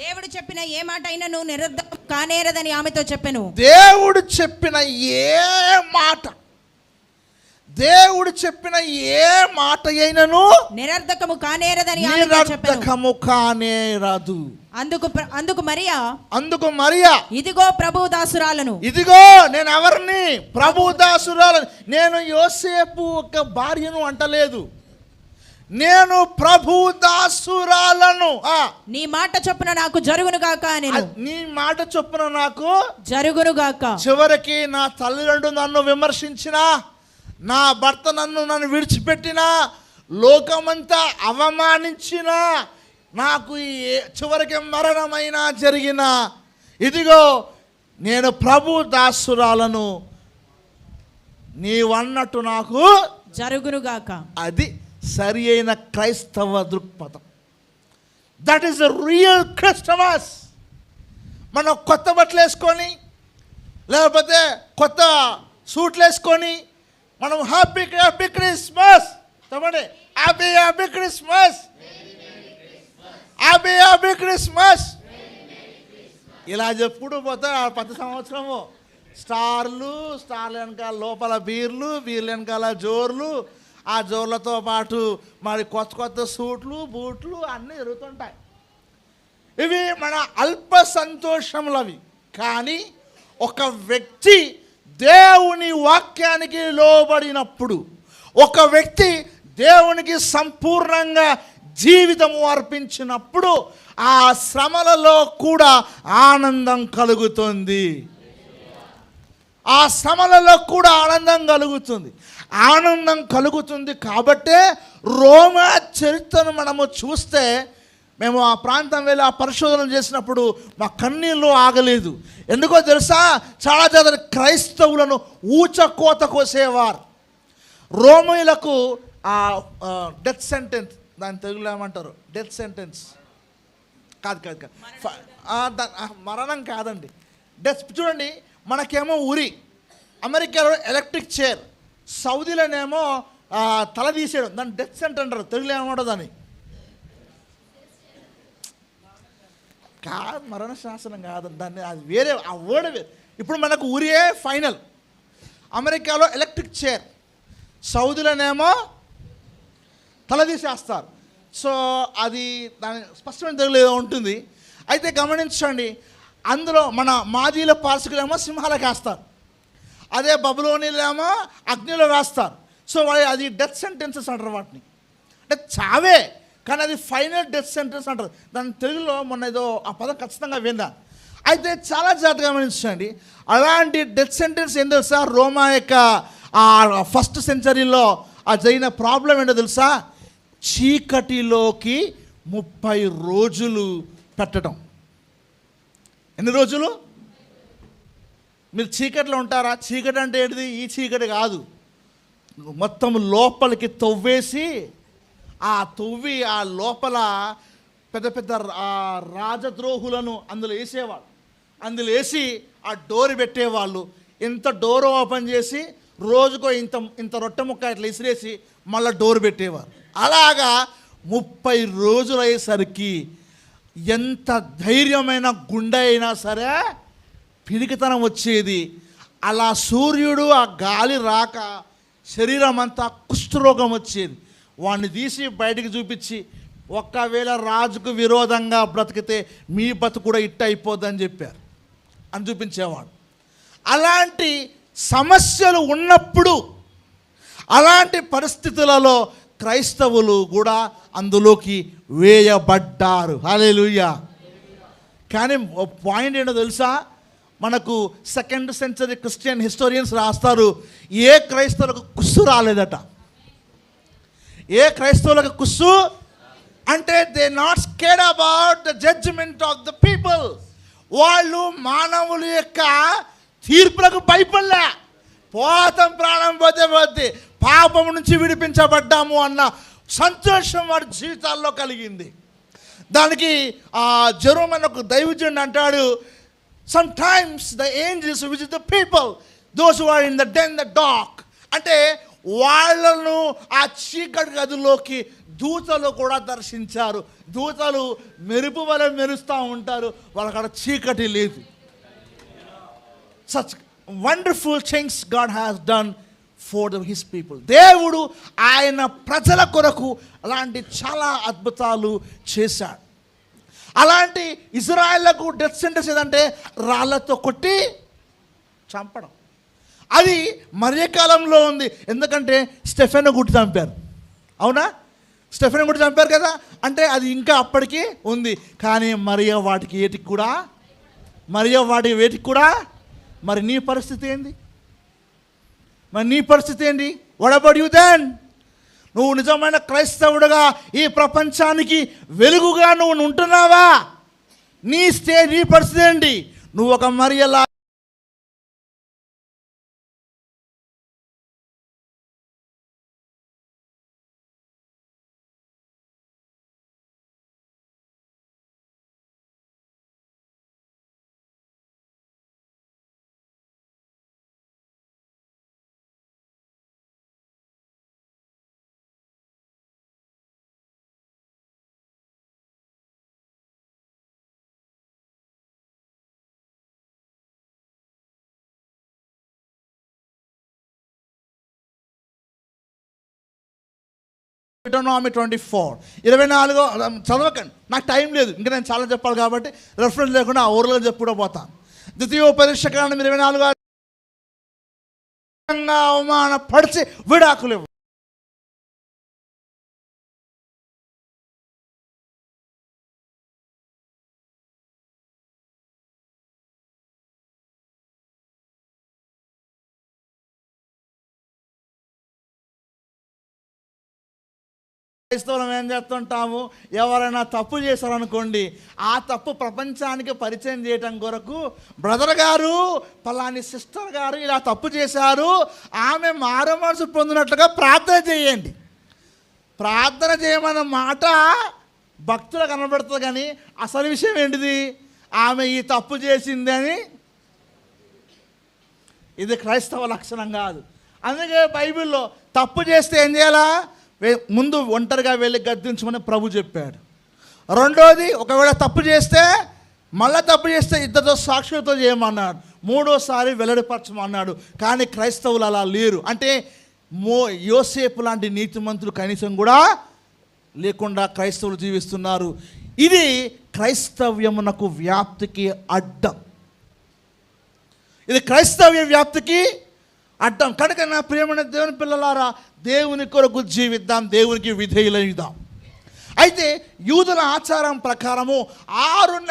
దేవుడు చెప్పిన ఏ మాట అయినా నువ్వు నిరర్ధకం కానేరదని ఆమెతో చెప్పెను. దేవుడు చెప్పిన ఏ మాట, దేవుడు చెప్పిన ఏ మాట అయినను నిరర్ధకము కానేరదని ఆమెతో చెప్పెను. నిరర్ధకము కానేరదు. అందుకు మరియా ఇదిగో ప్రభు దాసురాలను, ఇదిగో నేను ఎవరిని? ప్రభు దాసురాలను. నేను యోసేపు ఒక భార్యను అంటలేదు, నేను ప్రభు దాసురాలను. నీ మాట చొప్పున నాకు జరుగును గాక అని. నీ మాట చొప్పున నాకు జరుగును గాక. చివరికి నా తల్లిదండ్రులు నన్ను విమర్శించినా, నా భర్త నన్ను విడిచిపెట్టినా, లోకమంతా అవమానించినా, నాకు చివరికి మరణమైనా జరిగిన, ఇదిగో నేను ప్రభు దాసురాలను, నీవన్నట్టు నాకు జరుగును గాక. అది సరి అయిన క్రైస్తవ దృక్పథం. That is the real Christmas. మనం కొత్త బట్టలు వేసుకొని, లేకపోతే కొత్త సూట్లు వేసుకొని మనం హ్యాపీ హ్యాపీ క్రిస్మస్ చెప్పండి, happy happy Christmas, happy happy Christmas ఇలా చెప్పుడు పోతే ప్రతి సంవత్సరము స్టార్ల వెనకాల లోపల బీర్లు వెనకాల జోర్లు, ఆ జోర్లతో పాటు మరి కొత్త కొత్త సూట్లు బూట్లు అన్నీ జరుగుతుంటాయి. ఇవి మన అల్ప సంతోషములు అవి. కానీ ఒక వ్యక్తి దేవుని వాక్యానికి లోబడినప్పుడు, ఒక వ్యక్తి దేవునికి సంపూర్ణంగా జీవితము అర్పించినప్పుడు ఆ శ్రమలలో కూడా ఆనందం కలుగుతుంది. ఆ శ్రమలలో కూడా ఆనందం కలుగుతుంది. కాబట్టే రోమా చరిత్రను మనము చూస్తే, మేము ఆ ప్రాంతం వెళ్ళి ఆ పరిశోధన చేసినప్పుడు మా కన్నీళ్ళు ఆగలేదు. ఎందుకో తెలుసా? చాలా జాగ్రత్త క్రైస్తవులను ఊచకోత కోసేవారు. రోమీలకు డెత్ సెంటెన్స్, దాని తెలుగులో ఏమంటారు? డెత్ సెంటెన్స్ కాదు, మరణం కాదండి, డెత్. చూడండి, మనకేమో ఉరి, అమెరికాలో ఎలక్ట్రిక్ చైర్, సౌదీలోనేమో తల తీసేయడం, దాన్ని డెత్ సెంటర్ అంటారు. తెలుగులో ఏమంటారు దాన్ని? మరణ శాసనం కాదు దాన్ని, అది వేరే, ఆ వర్డ్ వేరే. ఇప్పుడు మనకు ఉరియే ఫైనల్. అమెరికాలో ఎలక్ట్రిక్ చైర్, సౌదీలోనేమో తల తీసేస్తారు. సో అది దాని స్పష్టమైన తెలుగులో ఏదో ఉంటుంది. అయితే గమనించండి, అందులో మన మాజీల పార్సికులేమో సింహాలకు వేస్తారు, అదే బబులోనిలేమో అగ్నిలో వేస్తారు. సో అది డెత్ సెంటెన్సెస్ అంటారు వాటిని. అంటే చావే, కానీ అది ఫైనల్ డెత్ సెంటెన్స్ అంటారు. దాని తెలుగులో మొన్న ఏదో ఆ పదం ఖచ్చితంగా విందా. అయితే చాలా జాగ్రత్తగా గమనించండి, అలాంటి డెత్ సెంటెన్స్ ఏం తెలుసా? రోమా యొక్క ఫస్ట్ సెంచరీలో జరిగిన ప్రాబ్లం ఏంటో తెలుసా? చీకటిలోకి 30 రోజులు పెట్టడం. ఎన్ని రోజులు? మీరు చీకటిలో ఉంటారా? చీకటి అంటే ఏంటిది? ఈ చీకటి కాదు, మొత్తం లోపలికి తవ్వేసి, ఆ తవ్వి ఆ లోపల పెద్ద పెద్ద రాజద్రోహులను అందులో వేసేవాళ్ళు. అందులో వేసి ఆ డోర్ పెట్టేవాళ్ళు. ఇంత డోర్ ఓపెన్ చేసి రోజుకో ఇంత రొట్టె ముక్క ఇట్లా ఇసిరేసి మళ్ళీ డోర్ పెట్టేవారు. అలాగా 30 రోజులు అయ్యేసరికి ఎంత ధైర్యమైన గుండె అయినా సరే పిరికితనం వచ్చేది. అలా సూర్యుడు ఆ గాలి రాక శరీరం అంతా కుష్ఠరోగం వచ్చేది. వాడిని తీసి బయటికి చూపించి, ఒక్కవేళ రాజుకు విరోధంగా బ్రతికితే మీ బతుకు కూడా ఇట్ట అయిపోద్దని చెప్పారు అని చూపించేవాడు. అలాంటి సమస్యలు ఉన్నప్పుడు, అలాంటి పరిస్థితులలో క్రైస్తవులు కూడా అందులోకి వేయబడ్డారు. హల్లెలూయా. కానీ పాయింట్ ఏంటో తెలుసా? మనకు 2nd సెంచరీ క్రిస్టియన్ హిస్టోరియన్స్ రాస్తారు, ఏ క్రైస్తవులకు కుస్సు రాలేదట. ఏ క్రైస్తవులకు కుస్సు అంటే they not scared about the judgement of the people. వాళ్ళు మానవుల యొక్క తీర్పులకు భయపడలే. పోతం ప్రాణం పోతే పాపం నుంచి విడిపించబడ్డాము అన్న సంతోషం వాడి జీవితాల్లో కలిగింది. దానికి జెరోమ్ అనే ఒక దైవజనుడు అంటాడు, sometimes the angels visit the people, those who are in the den, the dark. అంటే వాళ్ళను ఆ చీకటి గదిలోకి దూతలు కూడా దర్శించారు. దూతలు మెరుపు వలె మెరుస్తూ ఉంటారు, వాళ్ళక్కడ చీకటి లేదు. Such wonderful things God has done for his people. దేవుడు ఆయన ప్రజల కొరకు అలాంటి చాలా అద్భుతాలు చేశాడు. అలాంటి ఇజ్రాయేళ్లకు డెత్ సెంటెన్స్ ఏదంటే రాళ్లతో కొట్టి చంపడం. అది మరియ కాలంలో ఉంది, ఎందుకంటే స్టెఫెన్ గుట్టి చంపారు. అవునా? స్టెఫెన్ గుట్టి చంపారు కదా, అంటే అది ఇంకా అప్పటికి ఉంది. కానీ మరియ వాటికి వేటికి కూడా మరి నీ పరిస్థితి ఏంది? మరి నీ పరిస్థితి ఏంటి? What about you then? నువ్వు నిజమైన క్రైస్తవుడుగా ఈ ప్రపంచానికి వెలుగుగా నువ్వు ఉంటున్నావా? నీ పరిస్థితి ఏంటి? నువ్వు ఒక మరియలా Deuteronomy 24 చదవకండి, నాకు టైం లేదు, ఇంకా నేను చాలా చెప్పాలి కాబట్టి రెఫరెన్స్ లేకుండా ఆ ఊర్లో చెప్పుకుంటూ పోతాను. ద్వితీయోపదేశకాండం 24 అవమానపరిచి విడాకులు ఇవ్వ. క్రైస్తవులం ఏం చేస్తుంటాము, ఎవరైనా తప్పు చేశారనుకోండి, ఆ తప్పు ప్రపంచానికి పరిచయం చేయటం కొరకు బ్రదర్ గారు పలాని సిస్టర్ గారు ఇలా తప్పు చేశారు, ఆమె మారు మనసు పొందినట్లుగా ప్రార్థన చేయండి. ప్రార్థన చేయమన్న మాట భక్తులు కనబడుతుంది, కానీ అసలు విషయం ఏంటిది? ఆమె ఈ తప్పు చేసిందని. ఇది క్రైస్తవ లక్షణం కాదు. అందుకే బైబిల్లో తప్పు చేస్తే ఏం చేయాలా? ముందు ఒంటరిగా వెళ్ళి గద్దించమని ప్రభు చెప్పాడు. రెండోది, ఒకవేళ తప్పు చేస్తే మళ్ళీ తప్పు చేస్తే ఇద్దరితో సాక్షులతో చేయమన్నాడు. మూడోసారి వెల్లడిపరచమన్నాడు. కానీ క్రైస్తవులు అలా లేరు. అంటే యోసేపు లాంటి నీతిమంతులు కనీసం కూడా లేకుండా క్రైస్తవులు జీవిస్తున్నారు. ఇది క్రైస్తవ్యమునకు వ్యాప్తికి అడ్డం. ఇది క్రైస్తవ్య వ్యాప్తికి అడ్డం. కనుక నా ప్రియమైన దేవుని పిల్లలారా, దేవుని కొరకు జీవిద్దాం, దేవునికి విధేయులైదాం. అయితే యూదుల ఆచారం ప్రకారము 6